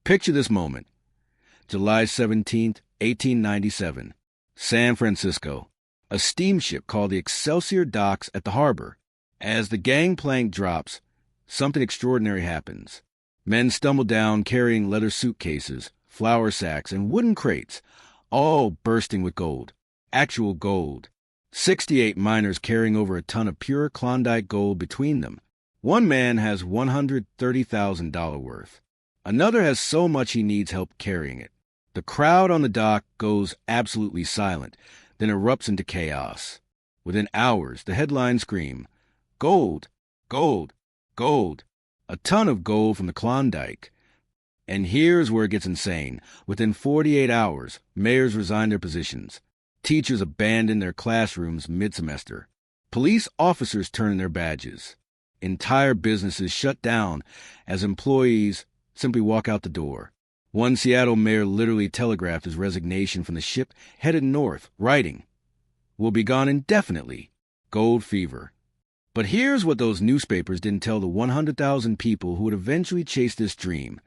Picture this moment. July 17th, 1897. San Francisco. A steamship called the Excelsior docks at the harbor. As the gangplank drops, something extraordinary happens. Men stumble down carrying leather suitcases, flour sacks, and wooden crates, all bursting with gold. Actual gold. 68 miners carrying over a ton of pure Klondike gold between them. One man has $130,000 worth. Another has so much he needs help carrying it. The crowd on the dock goes absolutely silent, then erupts into chaos. Within hours, the headlines scream, "Gold! Gold! Gold!" A ton of gold from the Klondike. And here's where it gets insane. Within 48 hours, mayors resign their positions. Teachers abandon their classrooms mid-semester. Police officers turn in their badges. Entire businesses shut down as employees simply walk out the door. One Seattle mayor literally telegraphed his resignation from the ship headed north, writing, "Will be gone indefinitely. Gold fever." But here's what those newspapers didn't tell the 100,000 people who would eventually chase this dream.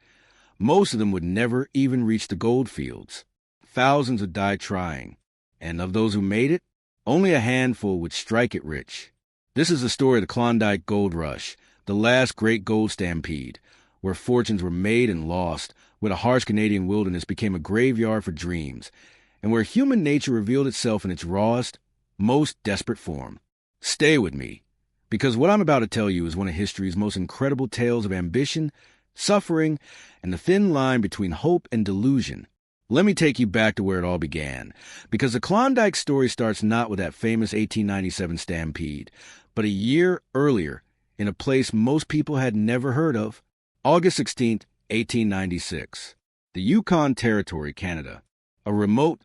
Most of them would never even reach the gold fields. Thousands would die trying. And of those who made it, only a handful would strike it rich. This is the story of the Klondike Gold Rush, the last great gold stampede, where fortunes were made and lost, where the harsh Canadian wilderness became a graveyard for dreams, and where human nature revealed itself in its rawest, most desperate form. Stay with me, because what I'm about to tell you is one of history's most incredible tales of ambition, suffering, and the thin line between hope and delusion. Let me take you back to where it all began, because the Klondike story starts not with that famous 1897 stampede, but a year earlier, in a place most people had never heard of, August 16th, 1896. The Yukon Territory, Canada, a remote,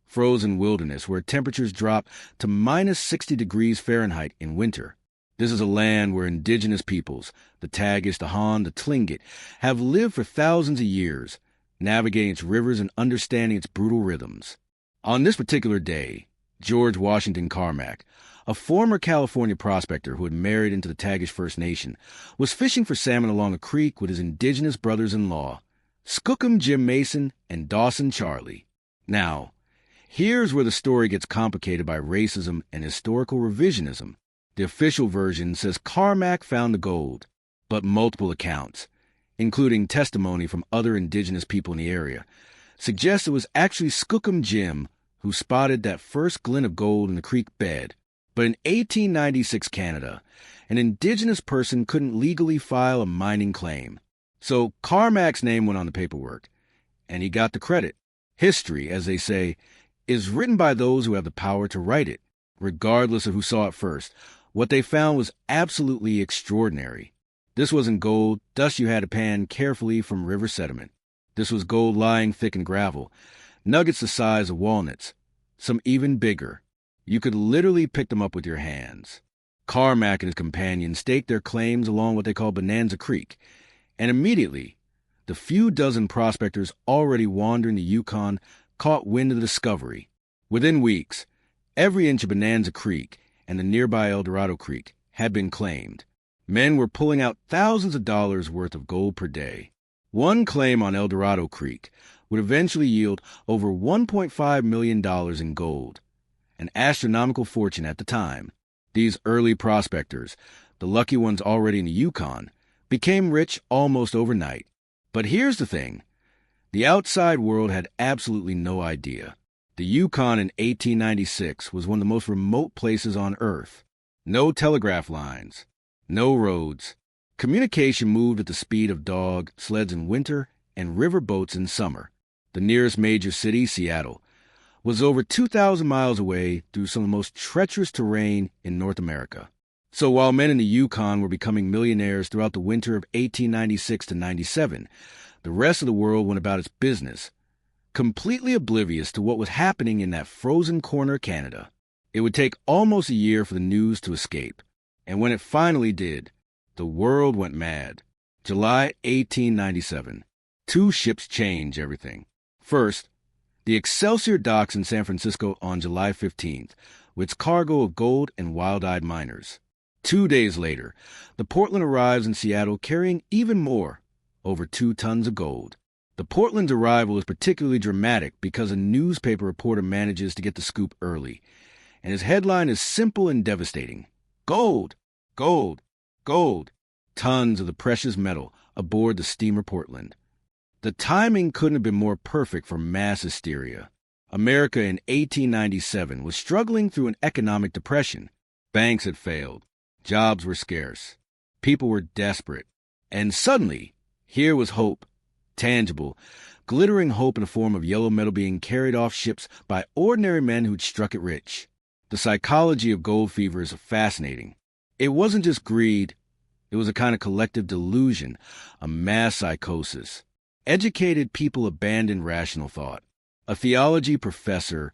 frozen wilderness where temperatures drop to minus 60 degrees Fahrenheit in winter. This is a land where indigenous peoples, the Tagish, the Han, the Tlingit, have lived for thousands of years, navigating its rivers and understanding its brutal rhythms. On this particular day, George Washington Carmack, a former California prospector who had married into the Tagish First Nation, was fishing for salmon along a creek with his indigenous brothers-in-law, Skookum Jim Mason and Dawson Charlie. Now, here's where the story gets complicated by racism and historical revisionism. The official version says Carmack found the gold, but multiple accounts, including testimony from other indigenous people in the area, suggest it was actually Skookum Jim who spotted that first glint of gold in the creek bed. But in 1896 Canada, an indigenous person couldn't legally file a mining claim. So Carmack's name went on the paperwork, and he got the credit. History, as they say, is written by those who have the power to write it, regardless of who saw it first. What they found was absolutely extraordinary. This wasn't gold, dust you had to pan carefully from river sediment. This was gold lying thick in gravel, nuggets the size of walnuts, some even bigger. You could literally pick them up with your hands. Carmack and his companions staked their claims along what they call Bonanza Creek, and immediately, the few dozen prospectors already wandering the Yukon caught wind of the discovery. Within weeks, every inch of Bonanza Creek and the nearby El Dorado Creek had been claimed. Men were pulling out thousands of dollars worth of gold per day. One claim on El Dorado Creek would eventually yield over $1.5 million in gold, an astronomical fortune at the time. These early prospectors, the lucky ones already in the Yukon, became rich almost overnight. But here's the thing. The outside world had absolutely no idea. The Yukon in 1896 was one of the most remote places on Earth. No telegraph lines, no roads. Communication moved at the speed of dog sleds in winter and river boats in summer. The nearest major city, Seattle, was over 2,000 miles away through some of the most treacherous terrain in North America. So while men in the Yukon were becoming millionaires throughout the winter of 1896 to 97, the rest of the world went about its business, completely oblivious to what was happening in that frozen corner of Canada. It would take almost a year for the news to escape, and when it finally did, the world went mad. July 1897. Two ships changed everything. First, the Excelsior docks in San Francisco on July 15th, with its cargo of gold and wild-eyed miners. 2 days later, the Portland arrives in Seattle carrying even more, over 2 tons of gold. The The Portland's arrival is particularly dramatic because a newspaper reporter manages to get the scoop early, and his headline is simple and devastating. Gold! Gold! Gold! Tons of the precious metal aboard the steamer Portland. The timing couldn't have been more perfect for mass hysteria. America in 1897 was struggling through an economic depression. Banks had failed. Jobs were scarce. People were desperate. And suddenly, here was hope. Tangible, glittering hope in the form of yellow metal being carried off ships by ordinary men who'd struck it rich. The psychology of gold fever is fascinating. It wasn't just greed. It was a kind of collective delusion, a mass psychosis. Educated people abandoned rational thought. A theology professor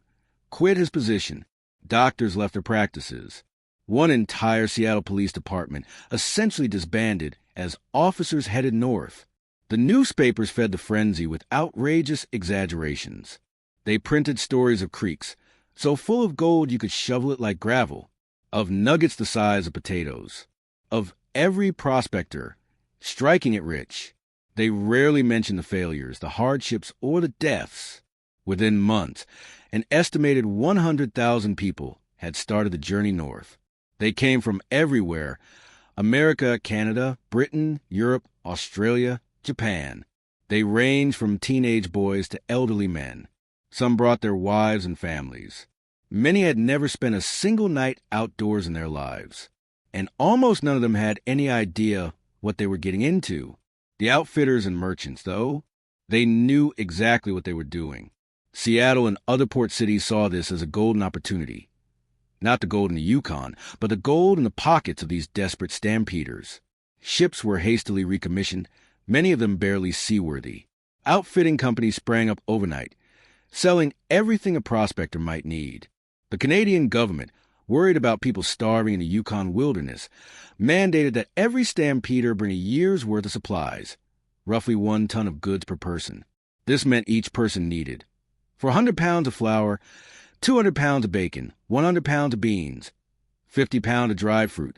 quit his position. Doctors left their practices. One entire Seattle police department essentially disbanded as officers headed north. The newspapers fed the frenzy with outrageous exaggerations. They printed stories of creeks, so full of gold you could shovel it like gravel, of nuggets the size of potatoes, of every prospector striking it rich. They rarely mentioned the failures, the hardships, or the deaths. Within months, an estimated 100,000 people had started the journey north. They came from everywhere: America, Canada, Britain, Europe, Australia, Japan. They ranged from teenage boys to elderly men. Some brought their wives and families. Many had never spent a single night outdoors in their lives, and almost none of them had any idea what they were getting into. The outfitters and merchants, though, they knew exactly what they were doing. Seattle and other port cities saw this as a golden opportunity. Not the gold in the Yukon, but the gold in the pockets of these desperate stampeders. Ships were hastily recommissioned, many of them barely seaworthy. Outfitting companies sprang up overnight, selling everything a prospector might need. The Canadian government, worried about people starving in the Yukon wilderness, mandated that every stampeder bring a year's worth of supplies, roughly 1 ton of goods per person. This meant each person needed, for 100 pounds of flour, 200 pounds of bacon, 100 pounds of beans, 50 pounds of dried fruit,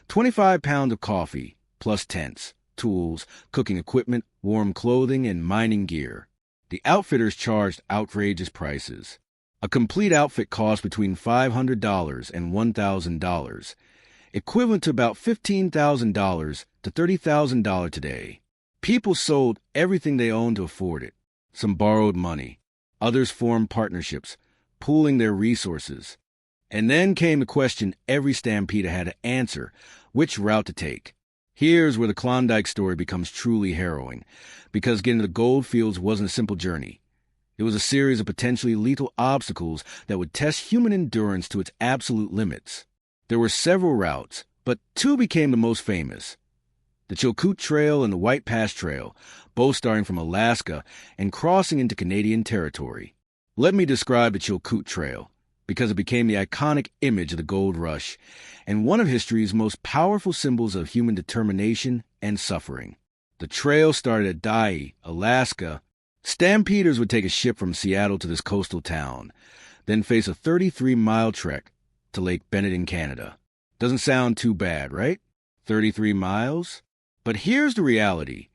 25 pounds of coffee, plus tents, tools, cooking equipment, warm clothing, and mining gear. The outfitters charged outrageous prices. A complete outfit cost between $500 and $1,000, equivalent to about $15,000 to $30,000 today. People sold everything they owned to afford it. Some borrowed money. Others formed partnerships, pooling their resources. And then came the question every stampeder had to answer: which route to take. Here's where the Klondike story becomes truly harrowing, because getting to the gold fields wasn't a simple journey. It was a series of potentially lethal obstacles that would test human endurance to its absolute limits. There were several routes, but 2 became the most famous: the Chilkoot Trail and the White Pass Trail, both starting from Alaska and crossing into Canadian territory. Let me describe the Chilkoot Trail, because it became the iconic image of the gold rush and one of history's most powerful symbols of human determination and suffering. The trail started at Dyea, Alaska. Stampeders would take a ship from Seattle to this coastal town, then face a 33-mile trek to Lake Bennett in Canada. Doesn't sound too bad, right? 33 miles? But here's the reality.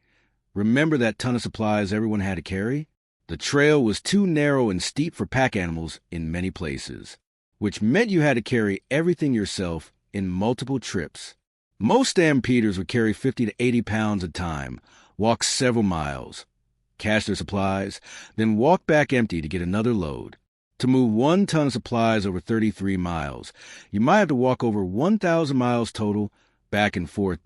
Remember that ton of supplies everyone had to carry? The trail was too narrow and steep for pack animals in many places, which meant you had to carry everything yourself in multiple trips. Most stampeders would carry 50 to 80 pounds at a time, walk several miles, cache their supplies, then walk back empty to get another load. To move 1 ton of supplies over 33 miles, you might have to walk over 1,000 miles total, back and forth,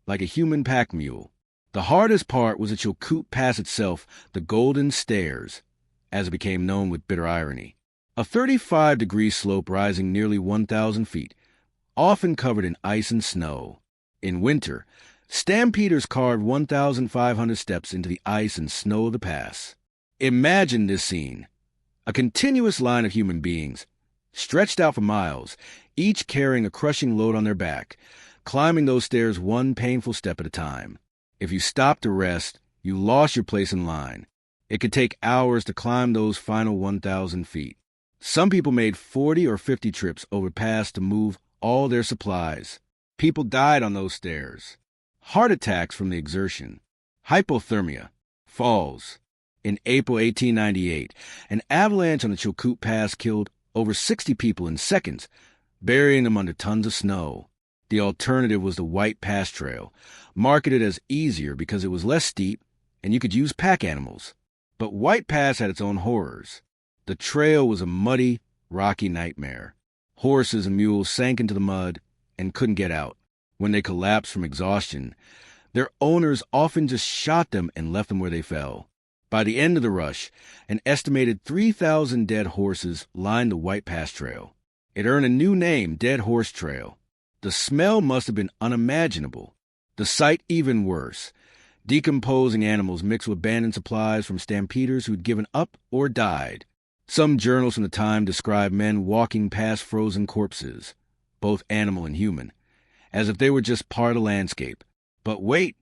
like a human pack mule. The hardest part was the Chilkoot Pass itself, the Golden Stairs, as it became known with bitter irony. A 35-degree slope rising nearly 1,000 feet, often covered in ice and snow. In winter, stampeders carved 1,500 steps into the ice and snow of the pass. Imagine this scene. A continuous line of human beings, stretched out for miles, each carrying a crushing load on their back, climbing those stairs one painful step at a time. If you stopped to rest, you lost your place in line. It could take hours to climb those final 1,000 feet. Some people made 40 or 50 trips over pass to move all their supplies. People died on those stairs. Heart attacks from the exertion. Hypothermia. Falls. In April 1898, an avalanche on the Chilkoot Pass killed over 60 people in seconds, burying them under tons of snow. The alternative was the White Pass Trail, marketed as easier because it was less steep and you could use pack animals. But White Pass had its own horrors. The trail was a muddy, rocky nightmare. Horses and mules sank into the mud and couldn't get out. When they collapsed from exhaustion, their owners often just shot them and left them where they fell. By the end of the rush, an estimated 3,000 dead horses lined the White Pass Trail. It earned a new name, Dead Horse Trail. The smell must have been unimaginable. The sight even worse. Decomposing animals mixed with abandoned supplies from stampeders who'd given up or died. Some journals from the time describe men walking past frozen corpses, both animal and human, as if they were just part of the landscape. But wait,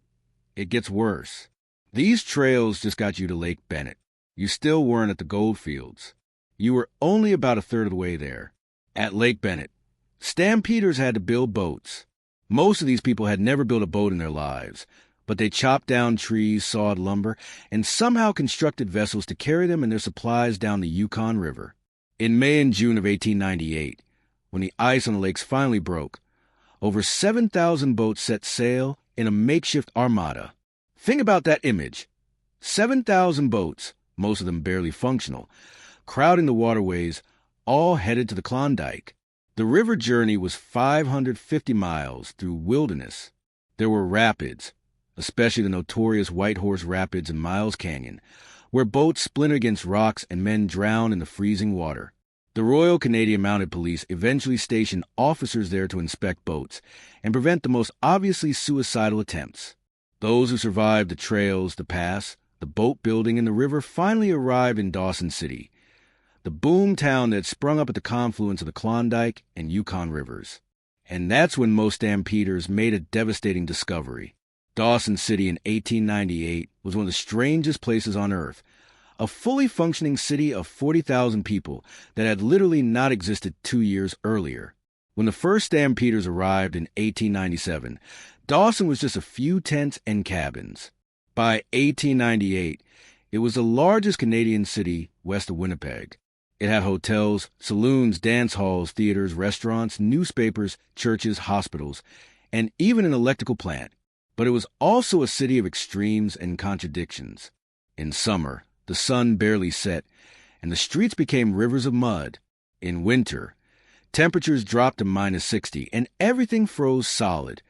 it gets worse. These trails just got you to Lake Bennett. You still weren't at the gold fields. You were only about a third of the way there. At Lake Bennett, stampeders had to build boats. Most of these people had never built a boat in their lives, but they chopped down trees, sawed lumber, and somehow constructed vessels to carry them and their supplies down the Yukon River. In May and June of 1898, when the ice on the lakes finally broke, over 7,000 boats set sail in a makeshift armada. Think about that image. 7,000 boats, most of them barely functional, crowding the waterways, all headed to the Klondike. The river journey was 550 miles through wilderness. There were rapids, especially the notorious White Horse Rapids in Miles Canyon, where boats splintered against rocks and men drowned in the freezing water. The Royal Canadian Mounted Police eventually stationed officers there to inspect boats and prevent the most obviously suicidal attempts. Those who survived the trails, the pass, the boat building, and the river finally arrived in Dawson City, the boom town that sprung up at the confluence of the Klondike and Yukon rivers. And that's when most stampeders made a devastating discovery. Dawson City in 1898 was one of the strangest places on Earth, a fully functioning city of 40,000 people that had literally not existed 2 years earlier. When the first stampeders arrived in 1897, Dawson was just a few tents and cabins. By 1898, it was the largest Canadian city west of Winnipeg. It had hotels, saloons, dance halls, theaters, restaurants, newspapers, churches, hospitals, and even an electrical plant. But it was also a city of extremes and contradictions. In summer, the sun barely set, and the streets became rivers of mud. In winter, temperatures dropped to -60, and everything froze solid,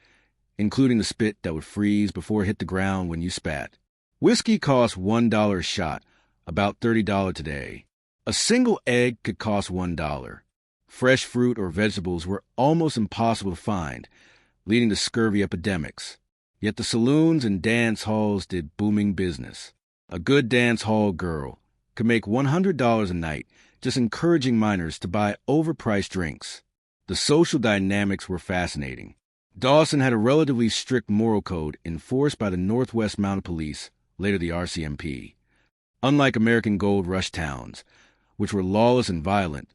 including the spit that would freeze before it hit the ground when you spat. Whiskey cost $1 a shot, about $30 today. A single egg could cost $1. Fresh fruit or vegetables were almost impossible to find, leading to scurvy epidemics. Yet the saloons and dance halls did booming business. A good dance hall girl could make $100 a night just encouraging minors to buy overpriced drinks. The social dynamics were fascinating. Dawson had a relatively strict moral code enforced by the Northwest Mounted Police, later the RCMP. Unlike American gold rush towns, which were lawless and violent,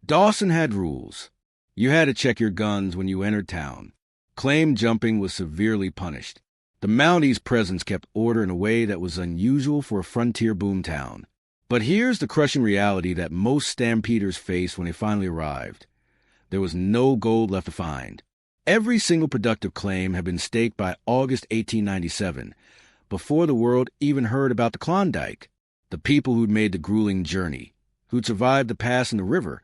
Dawson had rules. You had to check your guns when you entered town. Claim jumping was severely punished. The Mounties' presence kept order in a way that was unusual for a frontier boomtown. But here's the crushing reality that most stampeders faced when they finally arrived. There was no gold left to find. Every single productive claim had been staked by August 1897, before the world even heard about the Klondike. The people who'd made the grueling journey, who'd survived the pass and the river,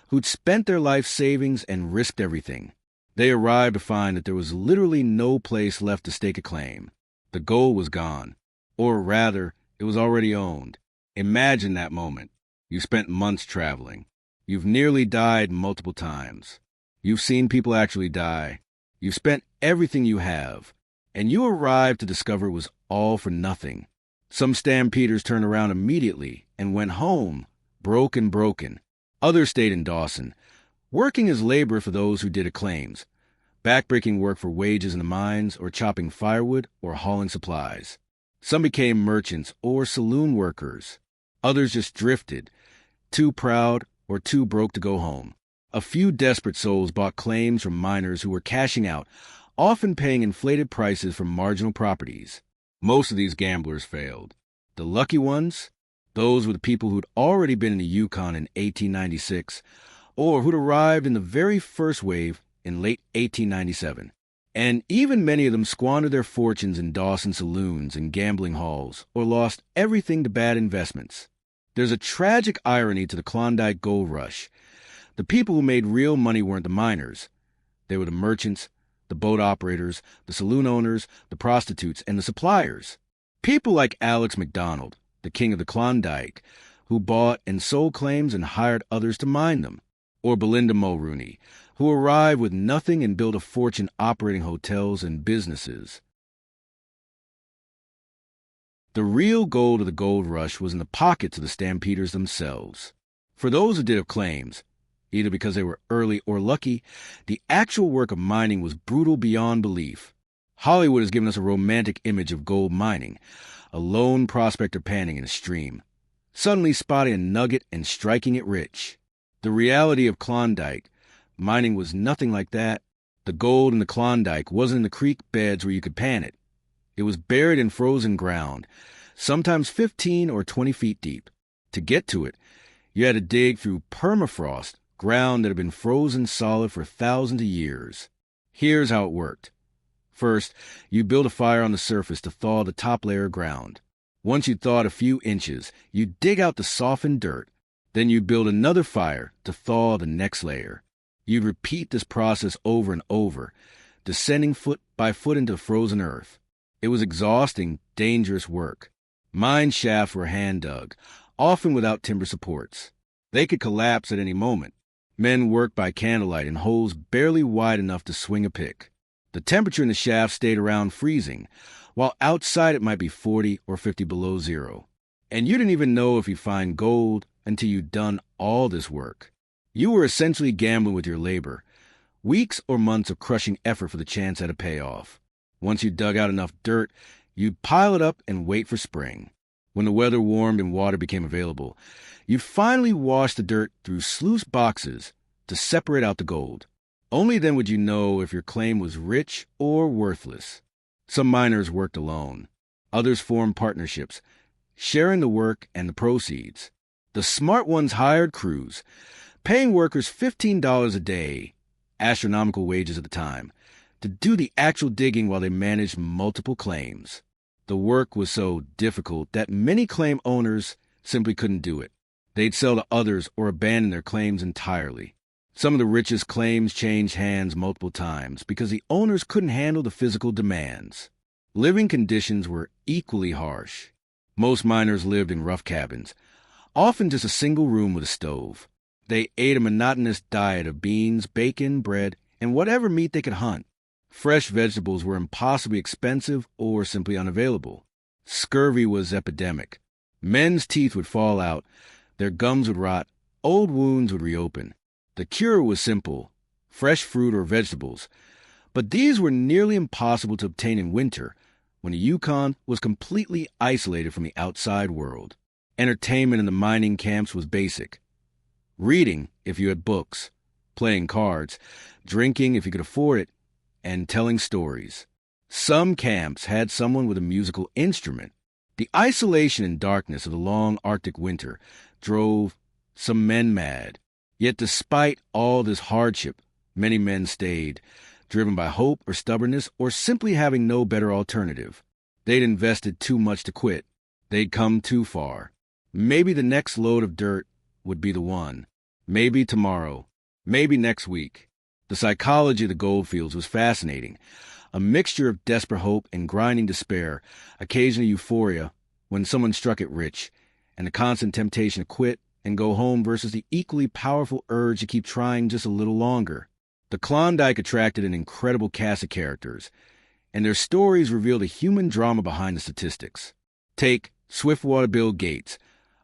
who'd spent their life savings and risked everything. They arrived to find that there was literally no place left to stake a claim. The gold was gone. Or rather, it was already owned. Imagine that moment. You spent months traveling. You've nearly died multiple times. You've seen people actually die. You've spent everything you have. And you arrived to discover it was all for nothing. Some stampeders turned around immediately and went home, broken. Others stayed in Dawson, working as labor for those who did claims, backbreaking work for wages in the mines or chopping firewood or hauling supplies. Some became merchants or saloon workers. Others just drifted, too proud or too broke to go home. A few desperate souls bought claims from miners who were cashing out, often paying inflated prices for marginal properties. Most of these gamblers failed. The lucky ones? Those were the people who'd already been in the Yukon in 1896, or who'd arrived in the very first wave in late 1897. And even many of them squandered their fortunes in Dawson saloons and gambling halls, or lost everything to bad investments. There's a tragic irony to the Klondike gold rush. The people who made real money weren't the miners. They were the merchants, the boat operators, the saloon owners, the prostitutes, and the suppliers. People like Alex McDonald, the king of the Klondike, who bought and sold claims and hired others to mine them. Or Belinda Mulrooney, who arrived with nothing and built a fortune operating hotels and businesses. The real gold of the gold rush was in the pockets of the stampeders themselves. For those who did have claims, either because they were early or lucky, the actual work of mining was brutal beyond belief. Hollywood has given us a romantic image of gold mining, a lone prospector panning in a stream, suddenly spotting a nugget and striking it rich. The reality of Klondike mining was nothing like that. The gold in the Klondike wasn't in the creek beds where you could pan it. It was buried in frozen ground, sometimes 15 or 20 feet deep. To get to it, you had to dig through permafrost, ground that had been frozen solid for thousands of years. Here's how it worked. First, you build a fire on the surface to thaw the top layer of ground. Once you'd thawed a few inches, you dig out the softened dirt. Then you build another fire to thaw the next layer. You'd repeat this process over and over, descending foot by foot into frozen earth. It was exhausting, dangerous work. Mine shafts were hand-dug, often without timber supports. They could collapse at any moment. Men worked by candlelight in holes barely wide enough to swing a pick. The temperature in the shaft stayed around freezing, while outside it might be 40 or 50 below zero. And you didn't even know if you'd find gold until you'd done all this work. You were essentially gambling with your labor, weeks or months of crushing effort for the chance at a payoff. Once you dug out enough dirt, you'd pile it up and wait for spring. When the weather warmed and water became available, you'd finally wash the dirt through sluice boxes to separate out the gold. Only then would you know if your claim was rich or worthless. Some miners worked alone. Others formed partnerships, sharing the work and the proceeds. The smart ones hired crews, paying workers $15 a day, astronomical wages at the time, to do the actual digging while they managed multiple claims. The work was so difficult that many claim owners simply couldn't do it. They'd sell to others or abandon their claims entirely. Some of the richest claims changed hands multiple times because the owners couldn't handle the physical demands. Living conditions were equally harsh. Most miners lived in rough cabins, often just a single room with a stove. They ate a monotonous diet of beans, bacon, bread, and whatever meat they could hunt. Fresh vegetables were impossibly expensive or simply unavailable. Scurvy was epidemic. Men's teeth would fall out, their gums would rot, old wounds would reopen. The cure was simple, fresh fruit or vegetables, but these were nearly impossible to obtain in winter, when the Yukon was completely isolated from the outside world. Entertainment in the mining camps was basic. Reading, if you had books, playing cards, drinking if you could afford it, and telling stories. Some camps had someone with a musical instrument. The isolation and darkness of the long Arctic winter drove some men mad. Yet despite all this hardship, many men stayed, driven by hope or stubbornness or simply having no better alternative. They'd invested too much to quit. They'd come too far. Maybe the next load of dirt would be the one. Maybe tomorrow. Maybe next week. The psychology of the goldfields was fascinating. A mixture of desperate hope and grinding despair, occasionally euphoria when someone struck it rich, and the constant temptation to quit and go home versus the equally powerful urge to keep trying just a little longer. The Klondike attracted an incredible cast of characters, and their stories revealed a human drama behind the statistics. Take Swiftwater Bill Gates,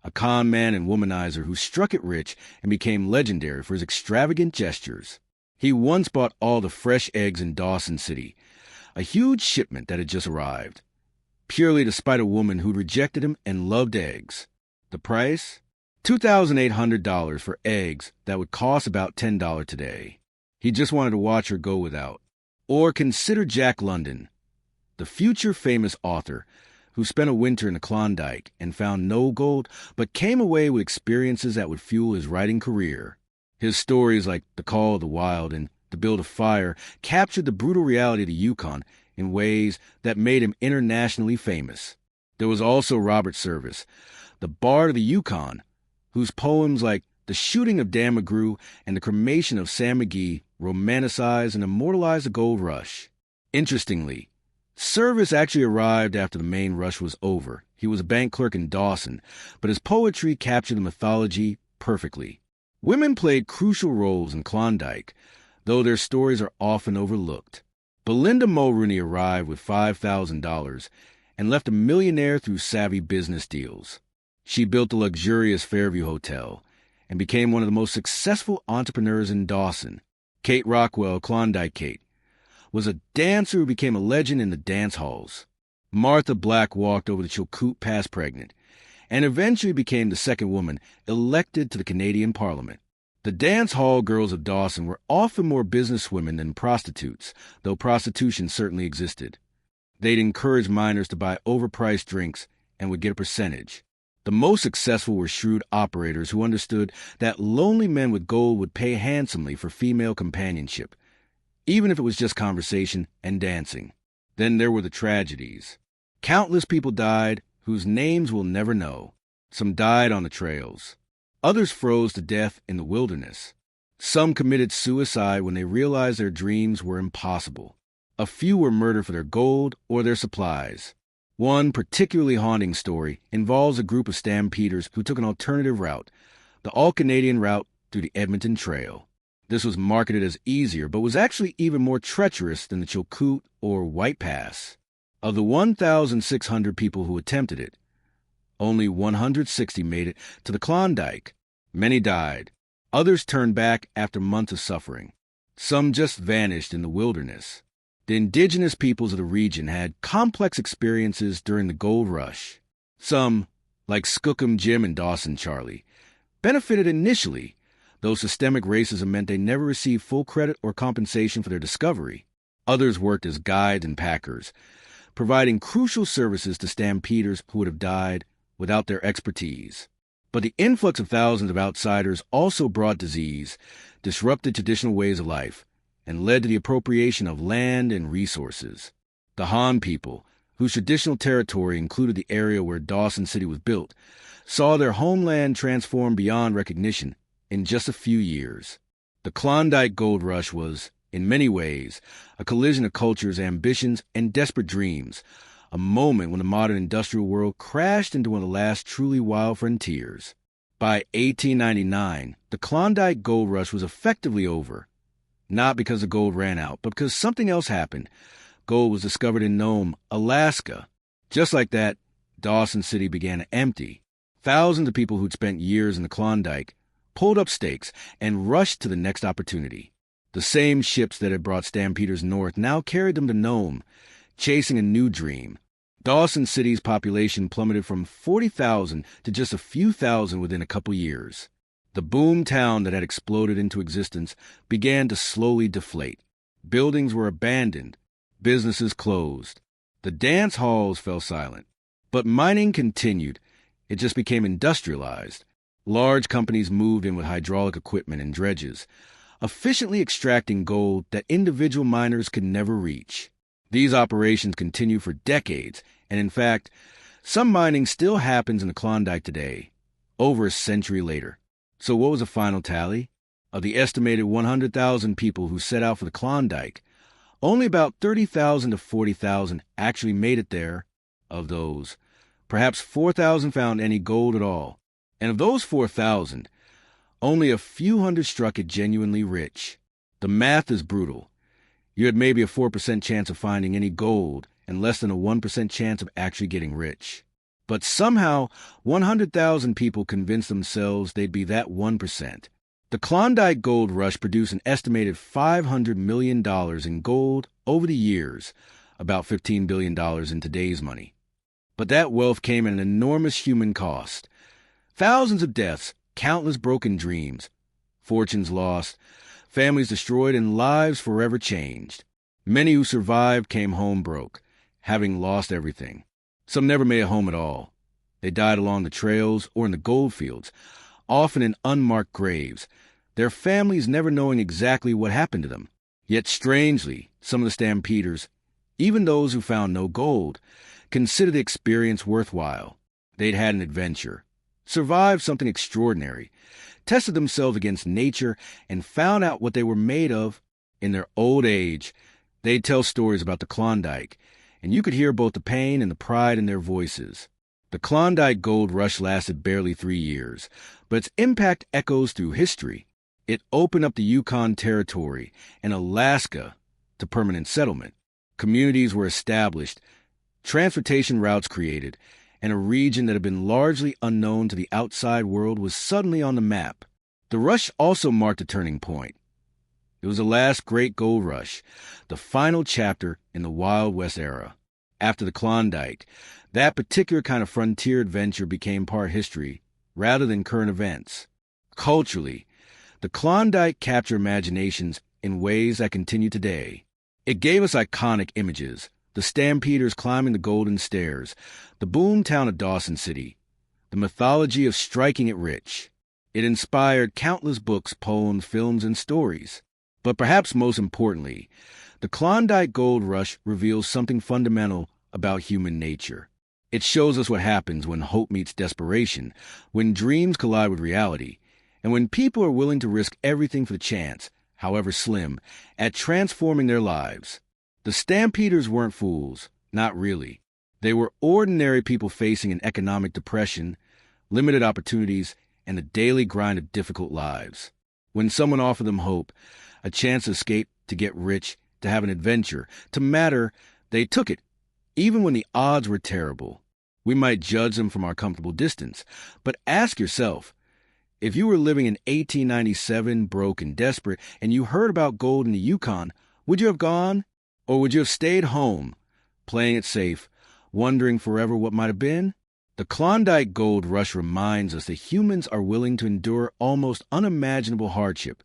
a con man and womanizer who struck it rich and became legendary for his extravagant gestures. He once bought all the fresh eggs in Dawson City, a huge shipment that had just arrived, purely to spite a woman who'd rejected him and loved eggs. The price? $2,800 for eggs that would cost about $10 today. He just wanted to watch her go without. Or consider Jack London, the future famous author, who spent a winter in the Klondike and found no gold, but came away with experiences that would fuel his writing career. His stories like The Call of the Wild and The Build of Fire captured the brutal reality of the Yukon in ways that made him internationally famous. There was also Robert Service, the Bard of the Yukon, whose poems like The Shooting of Dan McGrew and The Cremation of Sam McGee romanticize and immortalize the gold rush. Interestingly, Service actually arrived after the main rush was over. He was a bank clerk in Dawson, but his poetry captured the mythology perfectly. Women played crucial roles in Klondike, though their stories are often overlooked. Belinda Mulrooney arrived with $5,000 and left a millionaire through savvy business deals. She built the luxurious Fairview Hotel and became one of the most successful entrepreneurs in Dawson. Kate Rockwell, Klondike Kate, was a dancer who became a legend in the dance halls. Martha Black walked over the Chilkoot Pass pregnant and eventually became the second woman elected to the Canadian Parliament. The dance hall girls of Dawson were often more businesswomen than prostitutes, though prostitution certainly existed. They'd encourage minors to buy overpriced drinks and would get a percentage. The most successful were shrewd operators who understood that lonely men with gold would pay handsomely for female companionship, even if it was just conversation and dancing. Then there were the tragedies. Countless people died whose names we'll never know. Some died on the trails. Others froze to death in the wilderness. Some committed suicide when they realized their dreams were impossible. A few were murdered for their gold or their supplies. One particularly haunting story involves a group of stampeders who took an alternative route, the all-Canadian route through the Edmonton Trail. This was marketed as easier, but was actually even more treacherous than the Chilkoot or White Pass. Of the 1,600 people who attempted it, only 160 made it to the Klondike. Many died. Others turned back after months of suffering. Some just vanished in the wilderness. The indigenous peoples of the region had complex experiences during the gold rush. Some, like Skookum Jim and Dawson Charlie, benefited initially, though systemic racism meant they never received full credit or compensation for their discovery. Others worked as guides and packers, providing crucial services to stampeders who would have died without their expertise. But the influx of thousands of outsiders also brought disease, disrupted traditional ways of life, and led to the appropriation of land and resources. The Han people, whose traditional territory included the area where Dawson City was built, saw their homeland transform beyond recognition in just a few years. The Klondike Gold Rush was, in many ways, a collision of cultures, ambitions, and desperate dreams, a moment when the modern industrial world crashed into one of the last truly wild frontiers. By 1899, the Klondike Gold Rush was effectively over. Not because the gold ran out, but because something else happened. Gold was discovered in Nome, Alaska. Just like that, Dawson City began to empty. Thousands of people who'd spent years in the Klondike pulled up stakes and rushed to the next opportunity. The same ships that had brought stampeders north now carried them to Nome, chasing a new dream. Dawson City's population plummeted from 40,000 to just a few thousand within a couple years. The boom town that had exploded into existence began to slowly deflate. Buildings were abandoned. Businesses closed. The dance halls fell silent. But mining continued. It just became industrialized. Large companies moved in with hydraulic equipment and dredges, efficiently extracting gold that individual miners could never reach. These operations continued for decades, and in fact, some mining still happens in the Klondike today, over a century later. So what was the final tally? Of the estimated 100,000 people who set out for the Klondike, only about 30,000 to 40,000 actually made it there. Of those, perhaps 4,000 found any gold at all. And of those 4,000, only a few hundred struck it genuinely rich. The math is brutal. You had maybe a 4% chance of finding any gold and less than a 1% chance of actually getting rich. But somehow, 100,000 people convinced themselves they'd be that 1%. The Klondike Gold Rush produced an estimated $500 million in gold over the years, about $15 billion in today's money. But that wealth came at an enormous human cost. Thousands of deaths, countless broken dreams, fortunes lost, families destroyed, and lives forever changed. Many who survived came home broke, having lost everything. Some never made it home at all. They died along the trails or in the gold fields, often in unmarked graves, their families never knowing exactly what happened to them. Yet strangely, some of the stampeders, even those who found no gold, considered the experience worthwhile. They'd had an adventure, survived something extraordinary, tested themselves against nature, and found out what they were made of. In their old age, they'd tell stories about the Klondike, and you could hear both the pain and the pride in their voices. The Klondike gold rush lasted barely 3 years, but its impact echoes through history. It opened up the Yukon territory and Alaska to permanent settlement. Communities were established, transportation routes created, and a region that had been largely unknown to the outside world was suddenly on the map. The rush also marked a turning point. It was the last great gold rush, the final chapter in the Wild West era. After the Klondike, that particular kind of frontier adventure became part history rather than current events. Culturally, the Klondike captured imaginations in ways that continue today. It gave us iconic images, the stampeders climbing the golden stairs, the boom town of Dawson City, the mythology of striking it rich. It inspired countless books, poems, films, and stories. But perhaps most importantly, the Klondike Gold Rush reveals something fundamental about human nature. It shows us what happens when hope meets desperation, when dreams collide with reality, and when people are willing to risk everything for the chance, however slim, at transforming their lives. The stampeders weren't fools, not really. They were ordinary people facing an economic depression, limited opportunities, and the daily grind of difficult lives. When someone offered them hope, a chance to escape, to get rich, to have an adventure, to matter, they took it, even when the odds were terrible. We might judge them from our comfortable distance, but ask yourself, if you were living in 1897, broke and desperate, and you heard about gold in the Yukon, would you have gone? Or would you have stayed home, playing it safe, wondering forever what might have been? The Klondike Gold Rush reminds us that humans are willing to endure almost unimaginable hardship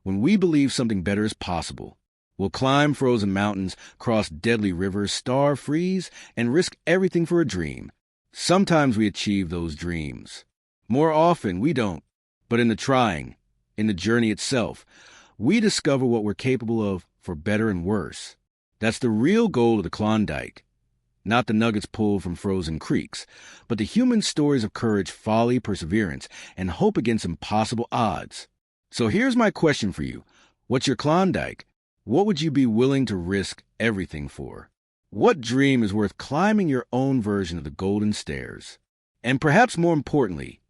when we believe something better is possible. We'll climb frozen mountains, cross deadly rivers, starve, freeze, and risk everything for a dream. Sometimes we achieve those dreams. More often, we don't. But in the trying, in the journey itself, we discover what we're capable of for better and worse. That's the real goal of the Klondike. Not the nuggets pulled from frozen creeks, but the human stories of courage, folly, perseverance, and hope against impossible odds. So here's my question for you. What's your Klondike? What would you be willing to risk everything for? What dream is worth climbing your own version of the golden stairs? And perhaps more importantly,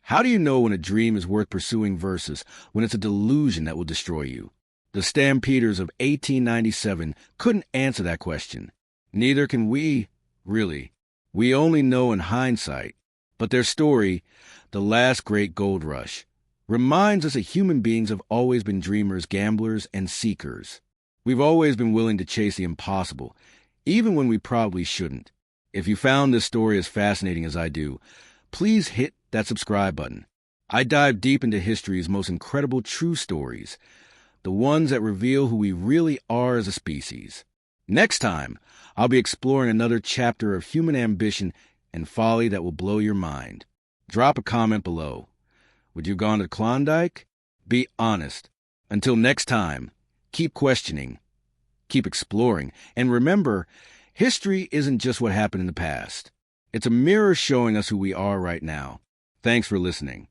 how do you know when a dream is worth pursuing versus when it's a delusion that will destroy you? The stampeders of 1897 couldn't answer that question. Neither can we, really. We only know in hindsight. But their story, the last great gold rush, reminds us that human beings have always been dreamers, gamblers, and seekers. We've always been willing to chase the impossible, even when we probably shouldn't. If you found this story as fascinating as I do, please hit that subscribe button. I dive deep into history's most incredible true stories, the ones that reveal who we really are as a species. Next time, I'll be exploring another chapter of human ambition and folly that will blow your mind. Drop a comment below. Would you have gone to Klondike? Be honest. Until next time, keep questioning, keep exploring, and remember, history isn't just what happened in the past. It's a mirror showing us who we are right now. Thanks for listening.